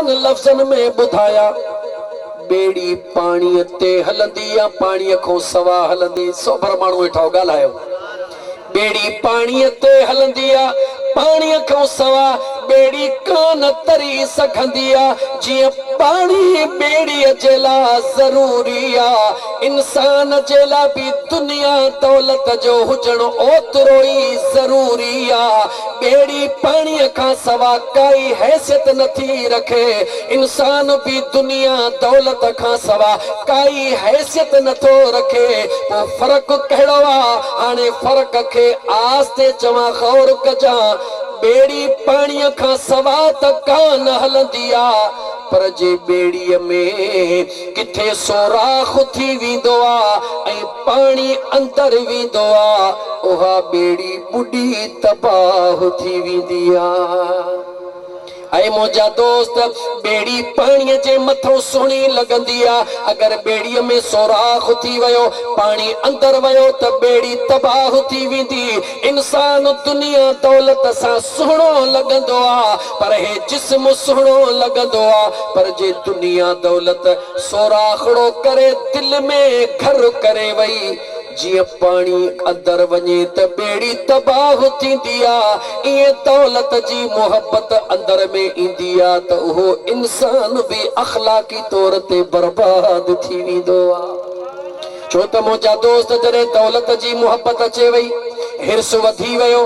आसान लफ्ज़न में बुधाया। बेड़ी पानी ते हलंदी आ, पानी को सवा हलंदी। सोबर माण्हू वेठो ॻाल्हायो। बेड़ी पानी ते हलंदी आ, पानी को सवा बेड़ी कान तरी सकंदी आ। जिया पानी बेड़ी जेला जरूरी आ, इंसान जेला भी दुनिया दौलत जो हुजणो ओतिरो ई जरूरी आ। बेड़ी पानी का सवा काई हैसियत नथी रखे, इंसान भी दुनिया दौलत का सवा काई हैसियत नथो रखे। वो फर्क कहिड़ो आ? हाणे फर्क के आस्ते चवा गौर कजा। बेड़ी पानी का सवा त कान हलंदी आ, पर जे बेड़ीअ में किथे सोराख थी वेंदो आ ऐं पानी अंदर वेंदो आ, उहा बेड़ी बुॾी तबाह थी वेंदी आ। ऐ मुंहिंजा दोस्त, बेड़ी पानी जे मथो सुहिणी लगंदी आ, अगर बेड़ीअ में सोराख थी वयो, पानी अंदर वयो त बेड़ी तबाह थी वेंदी। इंसान दुनिया दौलत सां सुहिणो लगंदो आ, पर हे जिस्म सुहिणो लगंदो आ, पर जे दुनिया दौलत सोराखड़ो करे दिल में घर करे वई, जिया पानी अंदर वने त बेड़ी तबाह थींदी आ, इए दौलत जी मोहब्बत अंदर में इंदी आ त उहो इंसान भी अखलाकी तौर ते बर्बाद थी वेंदो आ। छो त मुंहिंजा दोस्त, जॾहिं दौलत जी मोहब्बत अचे वई, हिर्स वधी वयो,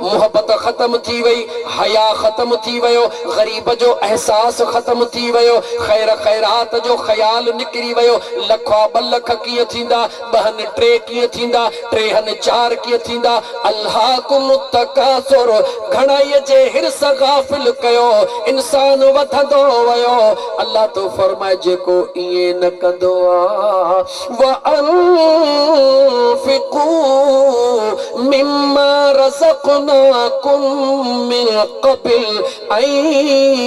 मोहब्बत खत्म थी वई, हया खत्म थी वयो, गरीब जो एहसास खत्म थी वयो, खैर खैरात जो ख्याल निकरी वयो। लखा ब लख किए थींदा, बहन ट्रे किए थींदा, ट्रेहन चार किए थींदा। अल्लाकुम तकासुर, घणाई जे हिर्स गाफिल कयो, इंसान वधंदो वयो। अल्लाह तो फरमाए जेको इए न कंदो आ, व अनफिकू मिम्मा रज़क़नाकुम मिन क़ब्ल अन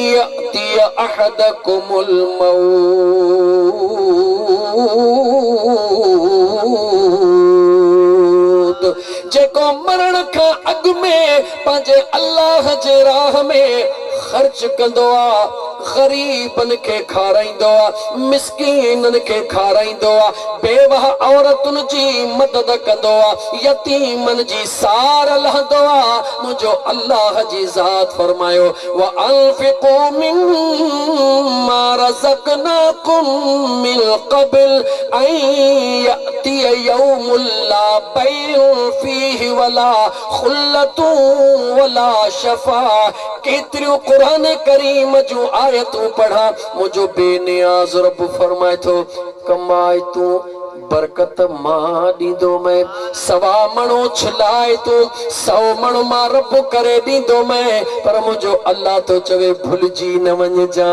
यअतिय अहदकुमुल मौत। जेको मरण का अग में पंहिंजे अल्लाह जे राह में खर्च कंदो आ, गरीबन के खाराइंदो आ, मिस्कीनन के खाराइंदो आ, बेवाह औरतुन जी मदद कंदो आ, यतीमन जी सार लहंदो आ। मुझो अल्लाह जी ज़ात फरमायो, व अनफिकू मिम्मा रज़क़नाकुम मिन क़ब्ल अन यअतिय यौमुल ला बैउन फीहि वला खुल्लतुन वला शफा। केतिरियूं कुरान करीम जूं आयतूं पढ़ा, मुझो बेनियाज़ रब फरमाए थो, कमाए तू बरकत मां दीदो मैं, सवा मणो छिलाए तू 100 मण मां रब करे दीदो मैं। पर मुझो अल्लाह तो चवे भुलजी न वञ जा,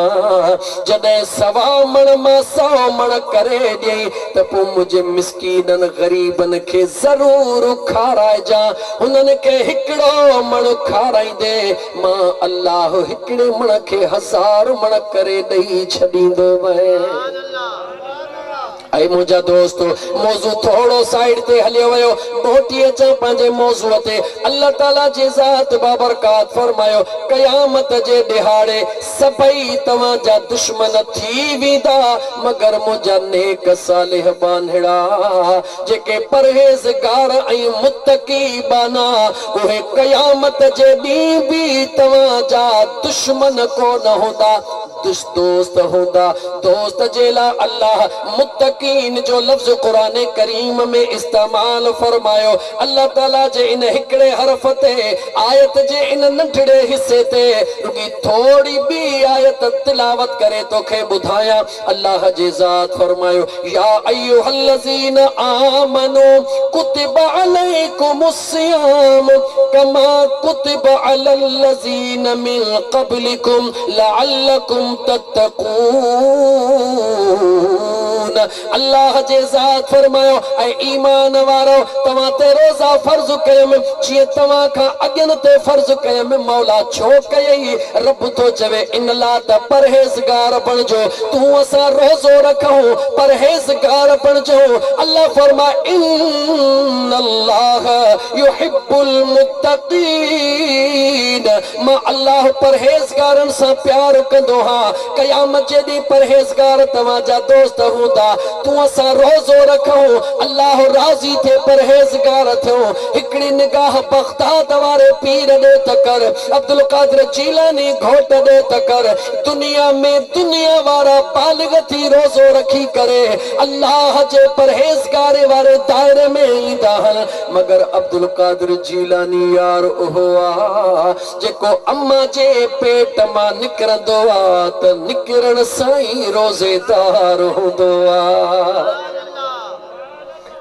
जॾहिं सवा मण मां 100 मण करे ॾेई त पोइ मुझे मिस्कीनन गरीबन खे ज़रूर खाराए जा। हुननि खे हिकिड़ो मण खाराईंदे मां अल्लाह हिकिड़े मण खे 1000 मण करे ॾेई छॾींदो मैं। ऐ मुंहिंजा दोस्त, मौज़ू थोड़ो साइड ते हलियो वियो, मोटी अचां पंहिंजे मौज़ूअ ते। अल्लाह ताला जी ज़ात बाबरकात फरमायो, क़यामत जे ॾिहाड़े सभई तव्हां जा दुश्मन थी वेंदा, मगर मुंहिंजा नेक सालिह बांधड़ा जेके परहेज़गार ऐं मुत्तकी बाना, उहे क़यामत जे ॾींहुं भी तव्हां जा दुश्मन कोन हूंदा, दोस्त हूंदा। दोस्त जे लाइ अल्लाह मुत्तकीन जो लफ्ज़ कुरान करीम में इस्तेमाल फरमायो। अल्लाह ताला जे इन हिकड़े हरफ ते, आयत जे इन नंढड़े हिस्से ते रुगी थोड़ी भी आयत तिलावत करे तोखे ॿुधायां। अल्लाह जी ज़ात फरमायो, या अय्युहल्लज़ीन आमनू कुतिबा अलैकुमुस्सियाम कमा कुतिबा अलल्लज़ीन मिन क़ब्लिकुम लअल्लकुम तत्तकून। अल्लाह जे ज़ात फरमायो ऐ ईमान वारो तवा ते रोज़ा फर्ज कयम जी तवा का अगन ते फर्ज कयम मौला छो कयई रब तो चवे इन ला त परहेज़गार बनजो तू असा रोज़ो रखूं परहेज़गार बनजो अल्लाह फरमा इन्नल्लाह युहिब्बुल मुत्तकीन मां अल्लाह परहेज़गारन सा प्यार कंदो हां क़यामत जे दी परहेज़गार तवा जा दोस्त हुंदा तू असा रोज़ो रखूं अल्लाह राज़ी थे परहेज़गार थियो हिकड़ी निगाह बगदाद वारे पीर दे तकर अब्दुल कादिर जीलानी घोट दे तकर दुनिया में दुनिया वारा बालिग थी रोज़ो रखी करे अल्लाह जे परहेज़गार वारे दायरे में ईंदा हन मगर अब्दुल कादिर जीलानी यार हुआ जेको अम्मा जे पेट मां निकरंदो आ त निकरण साईं रोज़ेदार हुंदो आ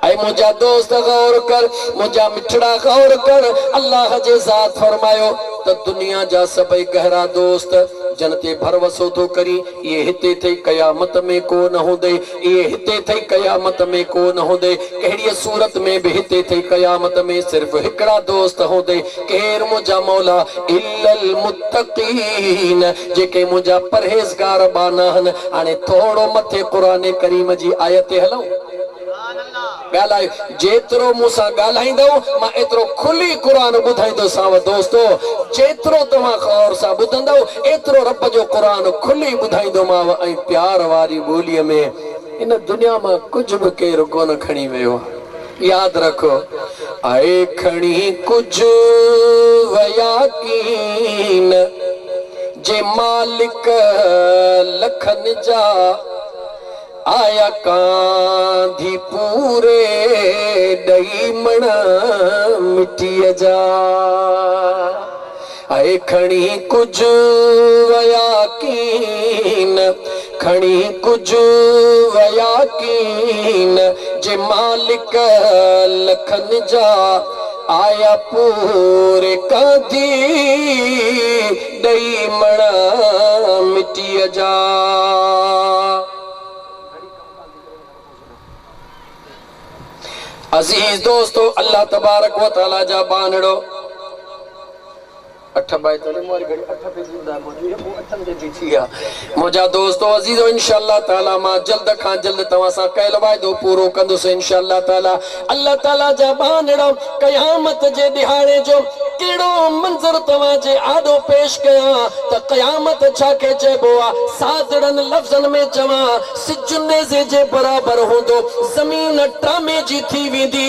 ऐ मुझा दोस्त गौर कर मुझा मिठड़ा गौर कर अल्लाह जे ज़ात फरमायो त दुनिया जा सबई गहरा दोस्त जनते भरवसो तो करी ये हिते थे कयामत में को न होंदे ये हिते थे कयामत में को न होंदे कहिड़ी सूरत में भी हिते थे कयामत में सिर्फ हिकड़ा दोस्त होंदे केर मुझा मौला इल्लल मुत्तकीन जेके मुझा परहेज़गार बाना हन हाने थोड़ो मथे कुरान करीम जी आयत हलऊं गालाई जेतरो मूसा गालाइंदो मां एतरो खुली कुरान बुधाइंदो साव दोस्तो जेतरो तवा गौर सा बुधंदो एतरो रब जो कुरान खुली बुधाइंदो माव ऐं प्यार वारी बोलीअ में इन दुनिया में कुछ भी केर कोन खणी वियो याद रखो आए खणी कुछ वया कीन जे मालिक लखन जा आया कांधी पूरे डई मण मिट्टी जा आए खणी कुछ वया कीन खणी कुछ वया कीन जे मालिक लखन जा आया पूरे कांधी डई मण मिट्टी जा अजीज दोस्तों अल्लाह तबारक व तआला जा बानड़ो मुझा दोस्तों अजीजो इंशाअल्लाह ताला मां जल्द खां जल्द तवा सा कयल वायदो पूरो कंदुसि इंशाअल्लाह ताला अल्लाह ताला जा बानड़ो क़यामत जे दिहाड़े जो केड़ो मंजर तवा जे आडो पेश कया त क़यामत छा के चइबो आ सादड़न लफ्ज़न में चवा सिजुने जे बराबर होंदो ज़मीन टामे जी थी वेंदी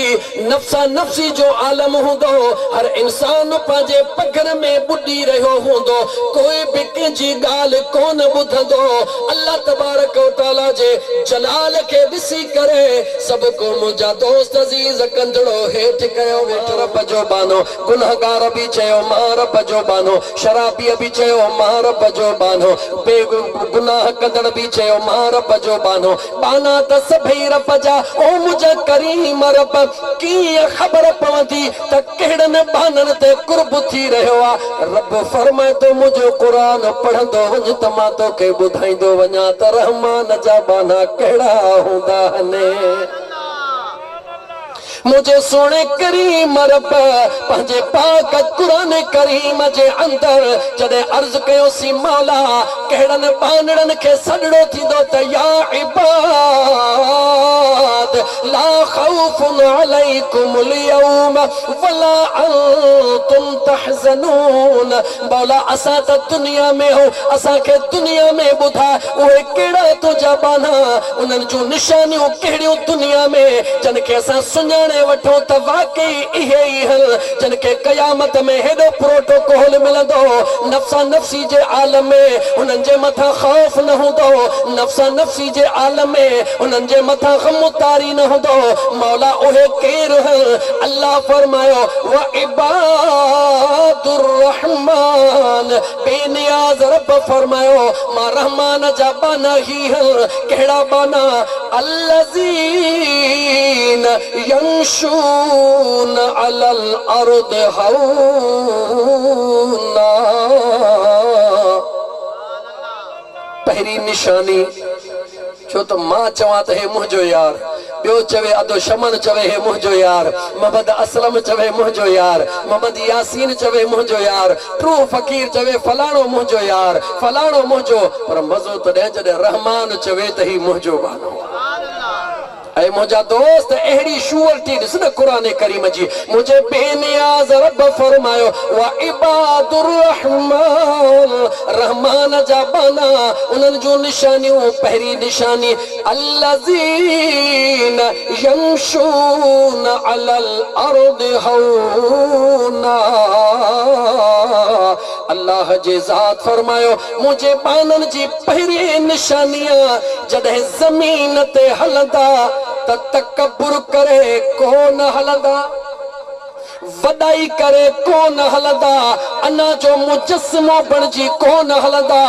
नफ्सा नफ्सी जो आलम होंदो हर इंसान पाजे पगर में बुढ़ी रहो होंदो कोई भी कंहिंजी ॻाल्हि कोन ॿुधंदो अल्लाह तबारक व तआला जे जलाल के ॾिसी करे सब को मुंहिंजा दोस्त अज़ीज़ कंदड़ो हेठ कयो वेठो रब जो बानो गुनहगार भी चयो मां रब जो बानो शराबी भी चयो मां रब जो बानो बेगुनाह कंदड़ भी चयो मां रब जो बानो बाना त सभई रब जा ओ मुंहिंजा करीम रब कीअं ख़बर पवंदी त कहिड़नि बाननि ते कुर्ब थी रहियो आहे रब फरमाए तो मुझे कुरान पढ़ंदो वञ त मां तोखे ॿुधाईंदो वञा त रहमान जा बाना कहिड़ा हूंदा आहिनि मुझे सोने करीम रब पंहिंजे पाक कुरान करीम जे अंदर जॾहिं अर्ज़ कयो सी मौला कहिड़नि बानड़नि खे सॾड़ो थींदो त या इबाद ला खौफुन अलैकुमुल यौम वला अंतुम तहज़नून मौला असां त दुनिया में हो असांखे दुनिया में ॿुधा उहे कहिड़ा तुंहिंजा बाना उन्हनि जूं निशानियूं कहिड़ियूं दुनिया में जिन खे असां सुञाणे वठो त वाकई इहे ई हल जिन खे क़यामत में हेॾो प्रोटोकॉल मिलंदो नफ्सा नफ्सी जे आलम में उन्हनि जे मथां ख़ौफ़ न हूंदो नफ्सा नफ्सी जे आलम में उन्हनि जे मथां ग़मतारी न हूंदो मौला उहे केर हल अल्लाह फरमायो व इबादुर रहमान बेनियाज़ रब फरमायो मां रहमान जा बाना ही हल कहिड़ा बाना अल्लज़ीन यमशून अलल अर्द हौना पहली निशानी छो तो मां चवां त हे मुंहिंजो यार, ॿियो चवे अदो शमन चवे हे मुंहिंजो यार, मोहम्मद असलम चवे मुंहिंजो यार, मोहम्मद यासीन चवे मुंहिंजो यार, ट्रू फ़कीर चवे फलाणो मुंहिंजो यार, फलाणो मुंहिंजो, पर मज़ो तॾहिं जॾहिं रहमान चवे त ही मुंहिंजो बानो। ऐं मुंहिंजा दोस्त अहिड़ी शूअरटी ॾिस न क़ुरान करीम जी, मुंहिंजे बेनियाज़ रब फरमायो व इबादुर रहमान, रहमान जा बाना उन्हनि जूं निशानियूं, पहिरीं निशानी अल्लज़ीन यमशून अलल अर्दि हौना, अल्लाह जे ज़ात फरमायो मुंहिंजे बाननि जी पहिरीं निशानियां जॾहिं ज़मीन ते हलंदा त तकब्बुर करे कोन हलंदा, वॾाई करे कोन हलंदा, अना जो मुजस्समो बणिजी कोन हलंदा,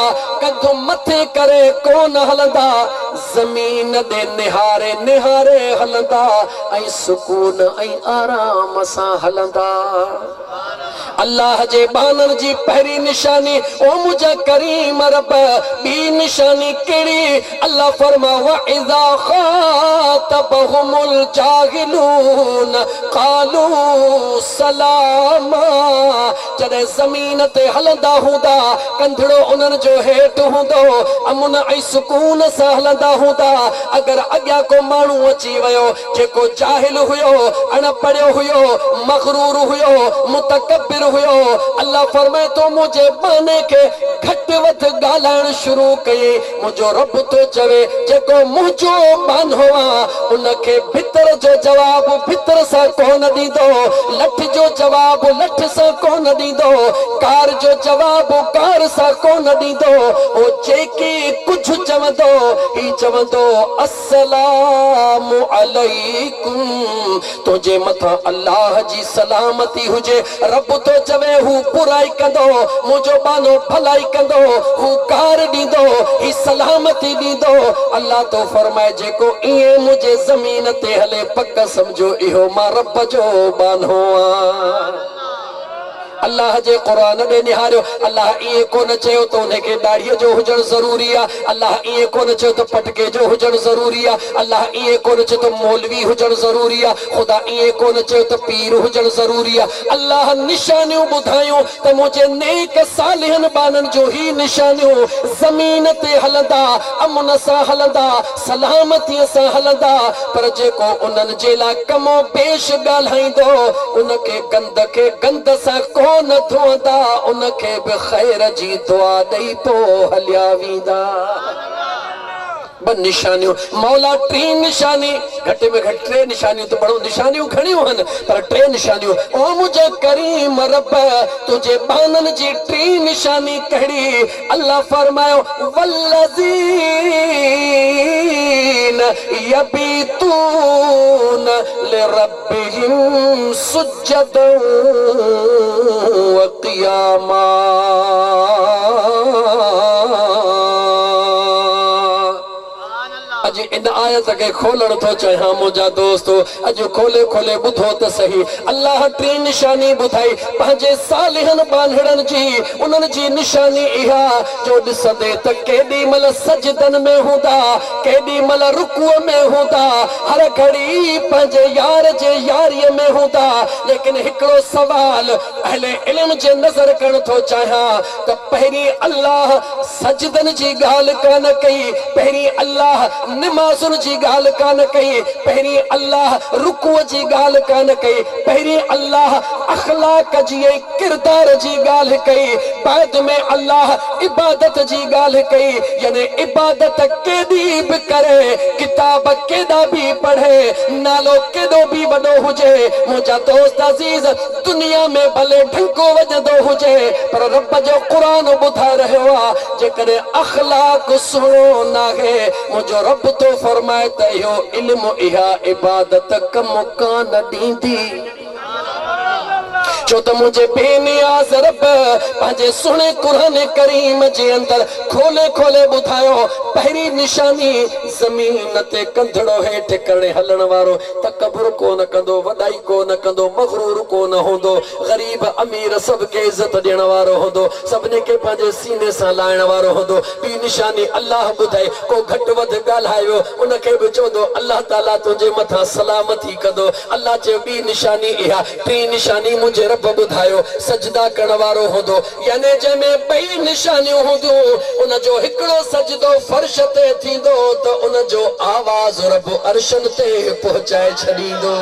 कदु मथे करे कोन हलंदा, ज़मीन दे निहारे निहारे हलंदा ऐं सुकून ऐं आराम सां हलंदा। अल्लाह जे बाननि जी पहिरीं निशानी ओ मुंहिंजा करीम रब, ॿी निशानी कहिड़ी? अल्लाह फरमा व इज़ा ख़ातबहुमुल जाहिलून क़ालू सलामा, जॾहिं ज़मीन ते हलंदा हूंदा कंधड़ो उन्हनि जो हेठि हूंदो, अमुन ऐं सुकून सां हलंदा हूंदा। अगरि अॻियां को माण्हू अची वियो जेको जाहिल हुयो, अणपढ़ियो हुयो, मग़रूर हुयो, मुतकब्बिर हुयो, अल्लाह फरमाए तो मुंहिंजे बाने खे घटि वधि ॻाल्हाइण शुरू कई, मुंहिंजो रब तो चवे जेको मुंहिंजो बानो आहे उनखे भितर जो जवाबु भितर सां कोन ॾींदो, लठ जो जवाबु लठ सां कोन ॾींदो, कार जो जवाबु कार सां कोन ॾींदो, ओ जेकी कुझु चवंदो ही चवंदो अस्सलामु अलैकुम, तुंहिंजे मथां अल्लाह जी सलामती हुजे। रब तो चवे हू बुराई कंदो, मुंहिंजो बानो भलाई कंदो, हू कार ॾींदो, ही सलामती ॾींदो। अल्लाह तो फरमाए जेको ईअं मुंहिंजे ज़मीन ते हले पक समझो इहो मां रब जो बानो आहे। अल्लाह जे क़ुरान ॾे निहारियो, अल्लाह ईअं कोन चयो त उनखे दाढ़ीअ जो हुजणु ज़रूरी आहे, अल्लाह ईअं कोन चयो त पटके जो हुजणु ज़रूरी आहे, अल्लाह ईअं कोन चयो त मौलवी हुजणु ज़रूरी आहे, ख़ुदा ईअं कोन चयो त पीर हुजणु ज़रूरी आहे। अल्लाह निशानियूं ॿुधायूं त मुंहिंजे नेक सालिहन बाननि जो ही निशानियूं ज़मीन ते हलंदा, अमुन सां हलंदा, सलामतीअ सां हलंदा, पर जेको उन्हनि जे लाइ कमो पेश ॻाल्हाईंदो उनखे गंद सां कोन धोंदा, उनखे बि ख़ैर जी दुआ ॾेई पोइ हलिया वेंदा। ब निशानियूं मौला टी निशानी, घटि में घटि टे निशानियूं त बड़ो निशानियूं घणियूं आहिनि, पर टे निशानियूं ओ मुंहिंजो करीम रब तुंहिंजे बाननि जी टी निशानी कहिड़ी? अल्लाह फरमायो वल्लज़ीन यबीतून लिरब्बिहिम सुज्जदन व क़ियामा, अॼु इन आयत खे खोलण थो चाहियां मुंहिंजा दोस्तो, अॼु खोले खोले ॿुधो त सही। अल्लाह टी निशानी ॿुधाई पंहिंजे सालिहन बांधड़नि जी, उन्हनि जी निशानी इहा जो ॾिसंदे त केॾी महिल सजदन में हूंदा, केॾी महिल रुकुअ में हूंदा, हर घड़ी पंहिंजे यार जे यारीअ में हूंदा। लेकिन हिकिड़ो सवाल अहले इल्म जे नज़र करण थो चाहियां त पहिरीं अल्लाह सजदन जी ॻाल्हि कान कई, पहिरीं अल्लाह नमाज़ुनि जी ॻाल्हि कान कई, पहिरीं अल्लाह रुकुअ जी ॻाल्हि कान कई, पहिरीं अल्लाह अखलाक जी ऐं किरदार जी ॻाल्हि कई, बाद में अल्लाह इबादत जी ॻाल्हि कई। यानी इबादत केॾी बि करे, किताब केॾा बि पढ़े, नालो केॾो बि वॾो हुजे, मुंहिंजा दोस्त अज़ीज़ दुनिया में भले ढंको वॼंदो हुजे, पर रब जो क़ुरान ॿुधाए रहियो आहे जेकॾहिं अखलाक सुहिणो नाहे, मुंहिंजो रब तो फरमाए त इहो इल्म इहा इबादत कम कान ॾींदी। छो त मुझे बेनियाज़ रब पंहिंजे सुहिणे कुरान करीम जे अंदर खोले खोले ॿुधायो पहिरीं निशानी ज़मीन ते कंधड़ो हेठि करे हलण वारो तकबुर कोन कंदो, वॾाई कोन कंदो, मग़रूर कोन हूंदो, ग़रीब अमीर सभके इज़त ॾियण वारो हूंदो, सभिनी खे पंहिंजे सीने सां लाइण वारो हूंदो। ॿी निशानी अल्लाह ॿुधाए, को घटि वधि ॻाल्हायो उनखे बि चवंदो अल्लाह ताला तुंहिंजे मथां सलामती कंदो। अल्लाह चयो ॿी निशानी इहा। टी निशानी मुंहिंजे रब ॿुधायो सजदा करण वारो हूंदो, यानी जंहिंमें ॿई निशानियूं हूंदियूं उनजो हिकिड़ो सजदो फर्श ते थींदो त उनजो आवाज़ रब अर्शन ते पहुचाए छॾींदो।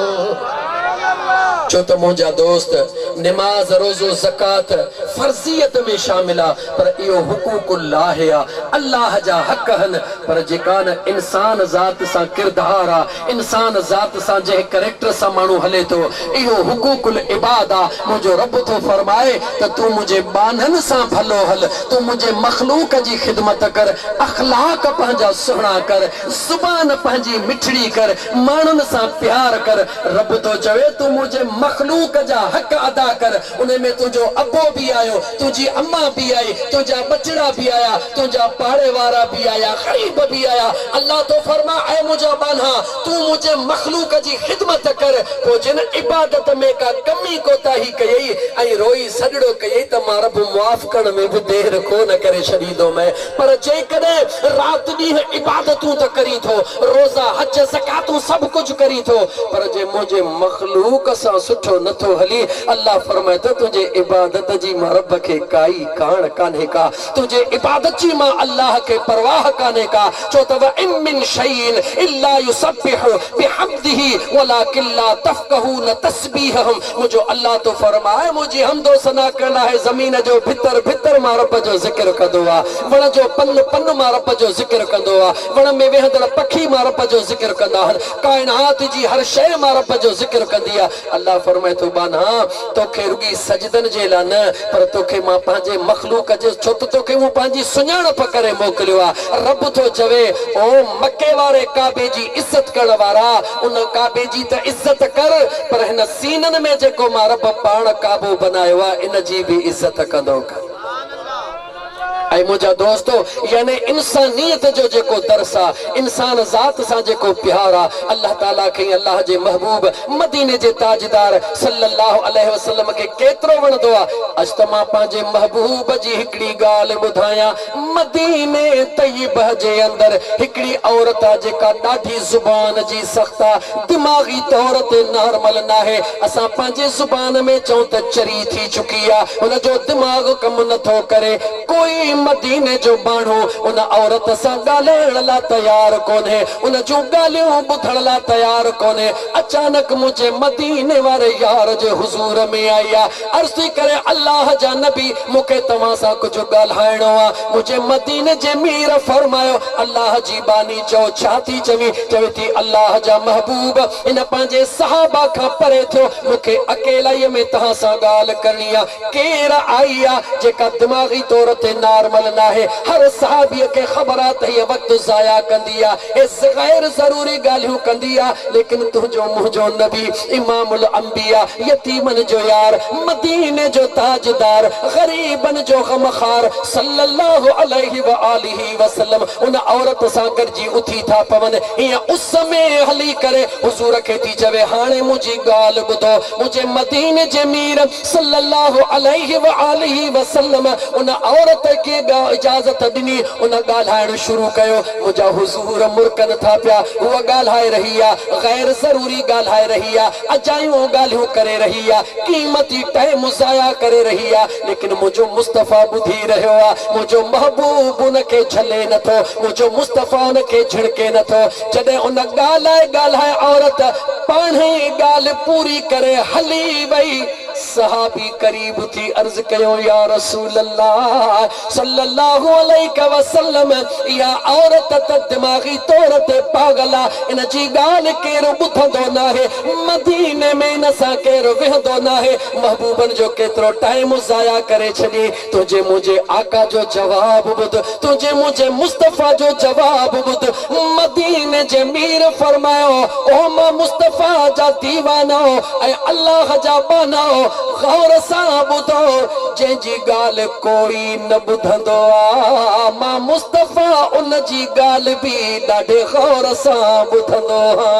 छो त मुंहिंजा दोस्त निमाज़ रोज़ो ज़कात फर्ज़ियत में शामिल आहे, पर इहो हुकूकुल्लाह आहे, अल्लाह जा हक़ आहिनि। पर जेका न इंसान ज़ात सां किरदार आहे, इंसान ज़ात सां जंहिं कैरेक्टर सां माण्हू हले थो, इहो हुकूकुल इबाद आहे। मुंहिंजो रब थो फरमाए त तूं मुंहिंजे बाननि सां भलो हल, तूं मुंहिंजे मख़लूक जी ख़िदमत कर, अख़लाक पंहिंजा सुहिणा कर, ज़ुबान पंहिंजी मिठड़ी कर, माण्हुनि सां प्यार कर। रब थो चवे तूं मुंहिंजे मख़लूक जा हक़ अदा कर। उन में तुंहिंजो अबो बि आयो, तुंहिंजी अम्मा बि आई, तुंहिंजा बचड़ा बि आया, तुंहिंजा पाड़े वारा बि आया, ग़रीब बि आया। अल्लाह तो फरमा ऐ मुंहिंजा बान्हा तूं मुंहिंजे मख़लूक जी ख़िदमत कर। पोइ जिन इबादत में का कमी कोताही कयई ऐं रोई सॼड़ो कयई त मां रब मुआफ़ करण में बि देर कोन करे छॾींदो मैं। पर जेकॾहिं राति ॾींहुं इबादतूं त करी थो, रोज़ा हज ज़कातूं सभु कुझु करी थो, पर जे मुंहिंजे मख़लूक सां सुठो नथो हली, अल्लाह फरमाए थो तुंहिंजे इबादत जी मां रब खे काई कान कान्हे का, तुंहिंजे इबादत जी मां अल्लाह खे परवाह कान्हे का। छो त व इन मिन शैइन इल्ला युसब्बिहु बिहम्दिही वलाकिन ला तफ़क़हून तस्बीहहुम। मुंहिंजो अल्लाह तो फरमाए मुंहिंजी हमदो सना करण आहे ज़मीन जो भितर भितर मां रब जो ज़िक्र कंदो आहे, वण जो पन पन मां रब जो ज़िक्र कंदो आहे, वण में वेहंदड़ पखी मां रब जो ज़िक्र कंदा आहिनि, काइनात जी हर शइ मां रब जो ज़िक्र कंदी आहे। अल्लाह फरमाए थो बान्हा तोखे रुगी सजदन जे लाइ न, पर तोखे मां पंहिंजे मख़लूक जे, छो त तोखे मूं पंहिंजी सुञाणप करे मोकिलियो आहे। रब थो चवे ओ मके वारे काबे जी इज़त करण वारा, उन काबे जी त इज़त कर, पर हिन सीननि में जेको मां रब पाण काबो बनायो आहे इन जी बि इज़त कंदो कर। ऐं मुंहिंजा दोस्तो यानी इंसानियत जो जेको दर्स आहे, इंसान ज़ात सां जेको प्यार आहे, अल्लाह ताला खे अल्लाह जे महबूब मदीने जे ताजदार सल्लल्लाहु अलैहि वसल्लम खे केतिरो वणंदो आहे। अॼु त मां पंहिंजे महबूब जी हिकिड़ी ॻाल्हि ॿुधायां। मदीने तय्यब जे अंदर हिकिड़ी औरत आहे जेका ॾाढी ज़ुबान जी सख़्त आहे, दिमाग़ी तौर ते नॉर्मल न आहे। असां पंहिंजे ज़ुबान में चऊं त चरी थी चुकी आहे, हुनजो दिमाग़ कमु नथो करे। कोई मदीने जो माण्हू उन औरत सां ॻाल्हाइण लाइ तयार कोन्हे, उन जूं ॻाल्हियूं ॿुधण लाइ तयार कोन्हे। अचानक मुंहिंजे मदीने वारे यार जे हुज़ूर में आई आहे, अर्ज़ थी करे अल्लाह जा नबी मूंखे तव्हां सां कुझु ॻाल्हाइणो आहे। मुंहिंजे मदीने जे मीर फरमायो अल्लाह जी बानी चओ छा थी चवी? चवे थी अल्लाह जा महबूब इन पंहिंजे सहाबा खां परे थियो, मूंखे अकेलाई में तव्हां सां ॻाल्हि करणी आहे। केर आई आहे जेका दिमाग़ी तौर ते नॉर्मल न आहे? हर सहाबीअ खे ख़बर आहे त हीअ वक़्तु ज़ाया कंदी आहे, गैर ज़रूरी ॻाल्हियूं कंदी आहे, लेकिन तुंहिंजो मुंहिंजो नबी इमामुल अंबिया, यतीमन जो यार, मदीने जो ताजदार, ग़रीबन जो ग़मख़ार सल्लल्लाहु अलैहि व आलिहि वसल्लम उन औरत सां गॾिजी उथी था पवनि। हीअं उस में हली करे हुज़ूर खे थी चवे हाणे मुंहिंजी ॻाल्हि ॿुधो। मुंहिंजे मदीने जे मीर सल्लल्लाहु अलैहि व आलिहि वसल्लम उन औरत खे इजाज़त ॾिनी, उन ॻाल्हाइण शुरू कयो। मुंहिंजा हुज़ूर मुर्कनि था पिया, उहा ॻाल्हाए रही आहे, गैर ज़रूरी ॻाल्हाए रही आहे, अजायूं ॻाल्हियूं करे रही आहे, क़ीमती टाइम ज़ाया करे रही आहे, लेकिन मुंहिंजो मुस्तफ़ा ॿुधी रहियो आहे। मुंहिंजो महबूब उन खे झले नथो, मुंहिंजो मुस्तफ़ा उन खे झिड़के नथो। जॾहिं उन ॻाल्हाए औरत पाण ई ॻाल्हि पूरी करे हली वई, सहाबी करीब थी अर्ज़ कयो या रसूल अल्लाह सल्लल्लाहु अलैहि वसल्लम, इहा औरत त दिमाग़ी तौर ते पागल आहे, इन जी ॻाल्हि केरु ॿुधंदो न आहे, मदीने में इन सां केरु वेहंदो न आहे। महबूबन जो केतिरो टाइम ज़ाया करे छॾी। तुंहिंजे मुंहिंजे आका जो जवाब ॿुध, तुंहिंजे मुंहिंजे मुस्तफ़ा जो जवाब ॿुध। मदीने जे मीर फरमायो ओ मां मुस्तफा जा दीवानो ऐ अल्लाह जा बानो गौर सां ॿुधो जंहिंजी ॻाल्हि कोई न ॿुधंदो आ मां मुस्तफा उन जी ॻाल्हि बि ॾाढे गौर सां ॿुधंदो आ।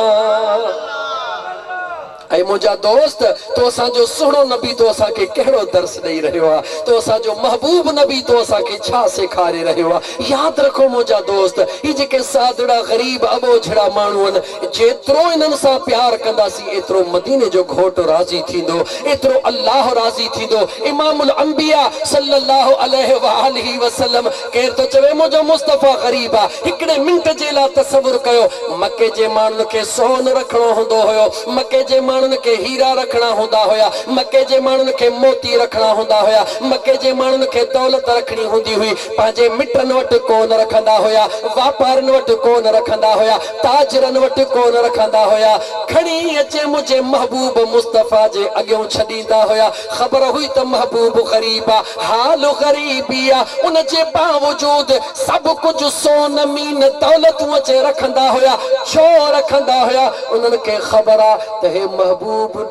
ऐं मुंहिंजा दोस्त तो असांजो सुहिणो नबी तो असांखे कहिड़ो दर्स ॾेई रहियो आहे तो असांजो महबूब नबी तो असांखे छा सेखारे रहियो आहे। यादि रखो मुंहिंजा दोस्त ही जेके सादड़ा ग़रीब अबोझड़ा माण्हू आहिनि जेतिरो इन्हनि सां प्यार कंदासीं एतिरो मदीने जो घोट राज़ी थींदो एतिरो अल्लाह राज़ी थींदो। इमामुल अंबिया सल्लल्लाहु अलैहि वसल्लम केर तो चवे मुंहिंजो मुस्तफ़ा ग़रीब आहे हिकिड़े मिंट जे लाइ तसवुर कयो मके जे माण्हुनि खे सोन रखणो हूंदो हुयो मके जे माण्हुनि खे हीरा रखणा हूंदा हुया मके जे माण्हुनि खे मोती रखणा हूंदा हुया मके जे माण्हुनि खे दौलत रखणी हूंदी हुई पंहिंजे मिटनि वटि कोन रखंदा हुया वापारनि वटि कोन रखंदा हुया ताजरनि वटि कोन रखंदा हुया खणी अचे मुंहिंजे महबूब मुस्तफ़ा जे अॻियां छॾींदा हुया। ख़बर हुई त महबूब ग़रीब आहे हाल ग़रीबी आहे उन जे बावजूद सभु कुझु सोन मीन दौलतूं अचे रखंदा हुया छो रखंदा हुया उन्हनि खे ख़बर आहे त हे महबूब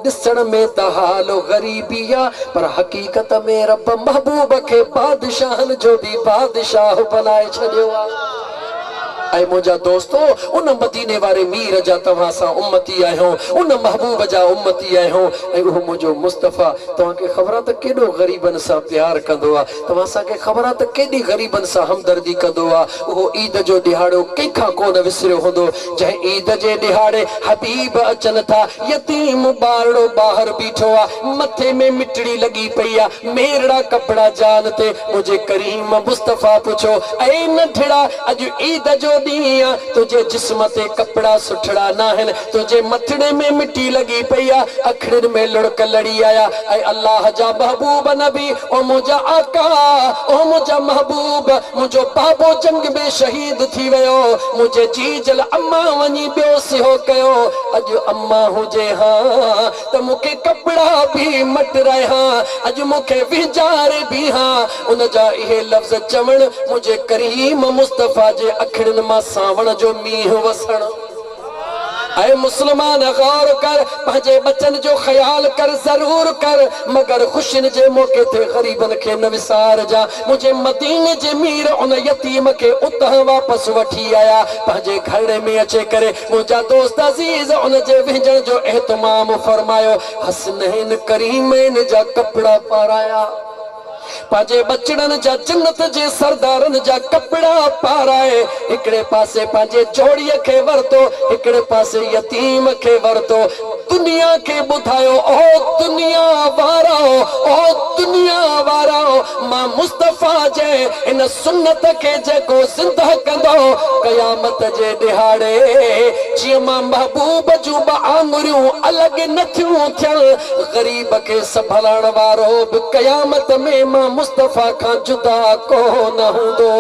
ॾिसण में त हालो ग़रीबी आहे पर हक़ीक़त में रब महबूब खे बादशाहनि जो बि बादशाह बनाए छॾियो आहे। ऐं मुंहिंजा दोस्तो उन मदीने वारे मीर जा तव्हां सां उम्मती आहियो उन महबूब जा उम्मती आहियो ऐं उहो मुंहिंजो मुस्तफ़ा तव्हांखे ख़बर आहे त केॾो ग़रीबनि सां प्यार कंदो आहे तव्हां असांखे ख़बर आहे त केॾी ग़रीबनि सां हमदर्दी कंदो आहे। उहो ईद जो ॾिहाड़ो कंहिंखां कोन विसरियो हूंदो जंहिं ईद जे ॾिहाड़े हबीब अचनि था यतीम ॿारड़ो ॿाहिरि बीठो आहे मथे में मिटड़ी लॻी पई आहे मेरड़ा कपिड़ा जान ते मुंहिंजे करीम मुस्तफ़ा पुछो ऐं नंढड़ा अॼु ईद जो तुझे जिस्म ते कपड़ा सुठड़ा ना है तुझे मथड़े में मिट्टी लगी पई अखड़न में लुड़क लड़ी आया ऐ अल्लाह जा महबूब नबी ओ मुझा आका ओ मुझा महबूब मुझो बाबो जंग में शहीद थी वयो मुझे जीजल अम्मा वनी बियो सिहो कयो अज अम्मा हुजे हां त मुके कपड़ा भी मट रहा अज मुके विचार भी हां उन जा इहे लफ्ज चवण मुझे करीम मुस्तफा जे अखड़न मां सावण जो मींह वसण। ऐ मुसलमान गौर कर पंहिंजे बचन जो ख्याल कर जरूर कर मगर खुशिन जे मौके ते गरीबन के न विसार जा मुझे मदीने जे मीर उन यतीम के उतां वापस वठी आया पंहिंजे घर में अचे करे मुंहिंजा दोस्त अजीज उन जे विझण जो एहतमाम फरमायो हसनैन करीमैन जा कपड़ा पाराया पाजे बचड़न जा जन्नत जे सरदारन जा कपड़ा पाराए इकड़े पासे पाजे जोड़ीअ खे वरतो इकड़े पासे यतीम खे वरतो दुनिया के बुधायो ओ दुनिया वाराओ मां मुस्तफा जे इन सुन्नत के जेको ज़िंदा कंदो क़यामत जे दिहाड़े जियां मां महबूब जूं आंगुरियूं अलग न थियूं थियन गरीब के संभलण वारो भी क़यामत में मां मुस्तफा का जुदा कोन हूंदो।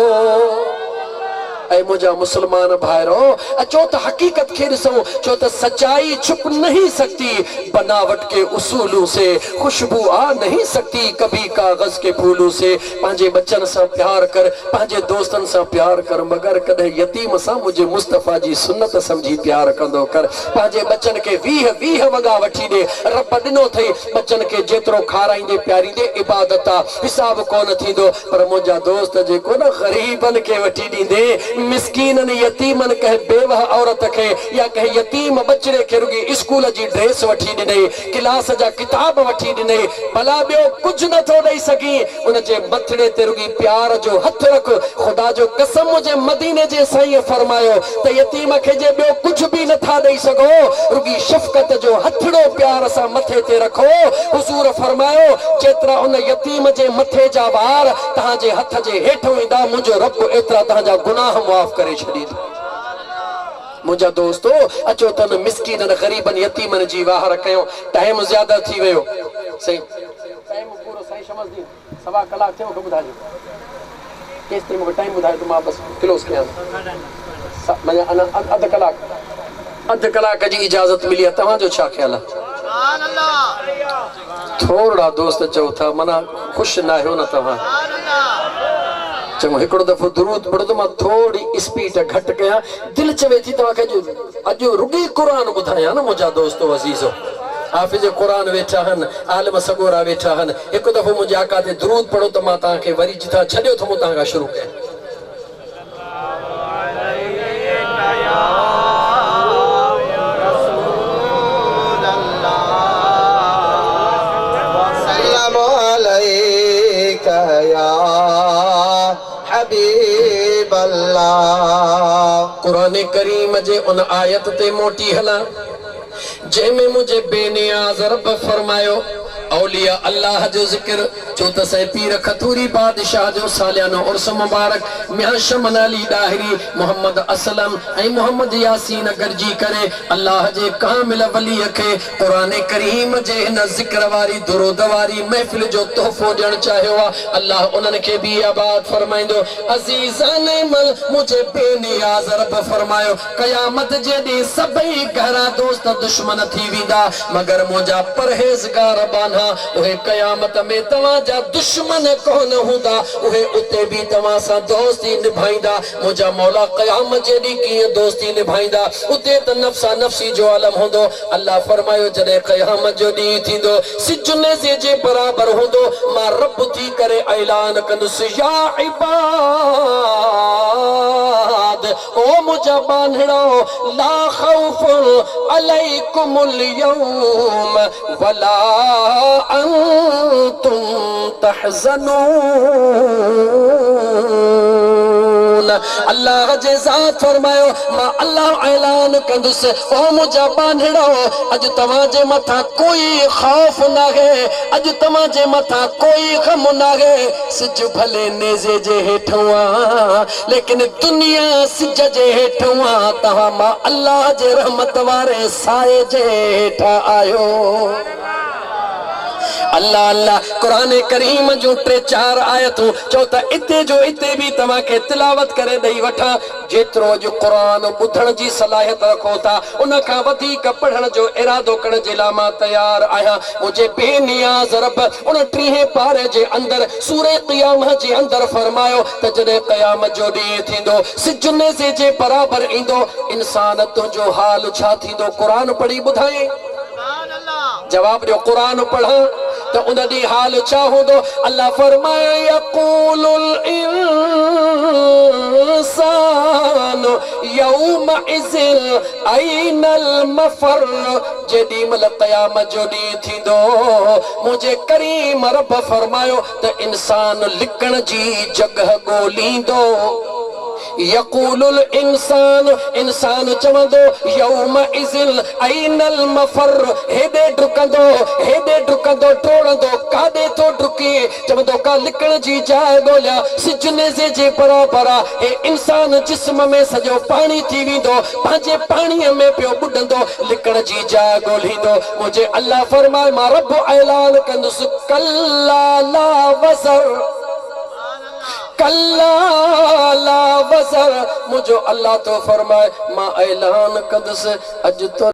ऐ मुझा मुसलमान भाइरो अचो त हकीकत के ॾिसो छो त सच्चाई छुप नहीं सकती बनावट के उसूलों से खुशबू आ नहीं सकती कभी कागज के फूलों से पंहिंजे बच्चन सां प्यार कर पंहिंजे दोस्तन सां प्यार कर मगर कदे यतीम सां मुझे मुस्तफा जी सुन्नत समझी प्यार कंदो कर पंहिंजे बच्चन के 20 वगा वठी दे रब ॾिनो थई बच्चन के जेतिरो खाराईंदे प्यारींदे इबादत आ हिसाब कोन थींदो पर मुंहिंजा दोस्त जेको न ग़रीबन के वठी ॾींदे मिस्कीनन यतीमन कहे बेवह औरत के या कहे यतीम बचड़े के रुगी स्कूल जी ड्रेस वठी ॾिनई क्लास जा किताब वठी ॾिनई भला ॿियो कुझु नथो ॾेई सघी उन जे मथड़े ते रुगी प्यार जो हथ रख खुदा जो कसम मुझे मदीने जे साईं फरमायो त यतीम खे जे ॿियो कुझु बि नथा ॾेई सघो रुगी शफ़क़त जो हथड़ो प्यार सां मथे ते रखो हुज़ूर फरमायो जेतिरा उन यतीम जे मथे जा वार तव्हांजे हथ जे हेठों ईंदा मुंहिंजो रब एतिरा तव्हांजा गुनाह माफ करे छॾींदो। मुझा दोस्तो अचो तन मिस्कीनन गरीबन यतीमन जी वाह कयो टाइम ज्यादा थी वियो सही टाइम पूरो सही समझदी सवा कलाक थियो को बुधाई केस ते मूंखे टाइम बुधाए तो मां बस क्लोज कयां मैं अध कलाक जी इजाजत मिली है तव्हांजो छा ख्याल है सुभान अल्लाह थोड़ा दोस्त चओ था मना खुश ना हो न तव्हां चङो हिकिड़ो दफ़ो दुरूद पढ़ो त मां थोड़ी स्पीड घटि कयां। दिलि चवे थी तव्हांखे अॼु रुॻी क़ुर ॿुधायां न मुंहिंजा दोस्तो अज़ीज़ो। हाफ़िज़ क़ुर वेठा आहिनि, आलिम सगोरा वेठा आहिनि। हिकु दफ़ो मुंहिंजे आका ते दुरूद पढ़ो त मां तव्हांखे वरी जिथां छॾियो त मूं तव्हां खां शुरू कयां। कुरान करीम जे उन आयत ते मोटी हला जंहिंमें मुझे बेनियाज़ रब फरमायो औलिया अल्लाह जो ज़िक्र जो त से पीर खतूरी बादशाह जो सालियानो उर्स मुबारक मियां शमन अली दाहिरी मोहम्मद असलम ऐं मोहम्मद यासीन गरजी करे अल्लाह जे कामिल वली खे कुरान करीम जे हिन ज़िक्र वारी दुरूद वारी महफ़िल जो तोहफ़ो ॾियणु चाहियो आहे। अल्लाह उन्हनि खे बि आबाद फरमाईंदो। अज़ीज़ान मल मुझे बेनियाज़ रब फरमायो क़यामत जे ॾींहुं सभई गहरा दोस्त दुश्मन थी वेंदा मगर मुंहिंजा परहेज़गार बाना उहे क़यामत में तव्हां जा दुश्मन कोन हूंदा, उहे उते भी तव्हां सां दोस्ती निभाईंदा। मुंहिंजा मौला क़यामत जे ॾींहुं कीअं दोस्ती निभाईंदा, उते त नफ़्सा नफ़्सी जो आलम हूंदो। अल्लाह फरमायो जॾहिं क़यामत जो ॾींहुं थींदो सिज नेज़े जे बराबर हूंदो मां रब थी करे ऐलान कंदुसि या इबाद ओ मुंहिंजा बांधड़ो ला ख़ौफ़ुन अलैकुमुल यौम वला अंतुम तहज़नून। अल्लाह जे ज़ात फरमायो मां अल्लाह ऐलान कंदुसि ओ मुंहिंजा बांधड़ो अॼु तव्हां जे मथां कोई ख़ौफ़ न आहे, अॼु तव्हां जे मथां कोई ग़म न आहे। सिज भले नेज़े जे हेठों आहे लेकिन दुनिया सिज जे हेठों आहे, तव्हां मां अल्लाह जे रहमत वारे साए जे हेठां आयो। अल्लाह अल्लाह कुरान करीम जो 3-4 आयतूं चो त इते जो इते भी तव्हां खे तिलावत करे ॾेई वठां। जेतिरो जो कुरान ॿुधण जी सलाहियत रखो था उन खां वधीक पढ़ण जो इरादो करण जे लाइ मां तयार आहियां। मुंहिंजे बेनियाज़ रब उन 3 पारे जे अंदर सूरे क़ियामह जे अंदर फरमायो त जॾहिं क़यामत जो ॾींहुं थींदो सिज नेज़े जे बराबर ईंदो इंसान तुंहिंजो हाल छा थींदो कुरान पढ़ी ॿुधाए। जवाब ॾियो कुरान पढ़ां त उन ॾींहुं हाल छा हूंदो। अल्लाह फरमाए यक़ूलुल इंसानु यौमइज़िन ऐनल मफ़र। जेॾी महिल क़यामत जो ॾींहुं थींदो मुंहिंजे करीम रब फरमायो त इंसान लिकण जी जॻह ॻोल्हींदो। यक़ूलुल इंसान इंसान चवंदो यौमइज़िन ऐनल मफ़र। हेॾे डुकंदो टोड़ंदो काॾे थो डुकी चवंदो का लिकण जी जाइ ॻोल्हियां सिज नेज़े जे बराबर आहे। हे इंसान जिस्म में सॼो पाणी थी वेंदो पंहिंजे पाणीअ में पियो ॿुॾंदो लिकण जी जाइ ॻोल्हींदो। मुंहिंजे अल्लाह फरमाए मां रब ऐलान कंदुसि कल्ला ला वज़र कल्ला ला वज़र। मुंहिंजो अल्लाह तो फरमाए मां ऐलान कंदुसि अॼु तो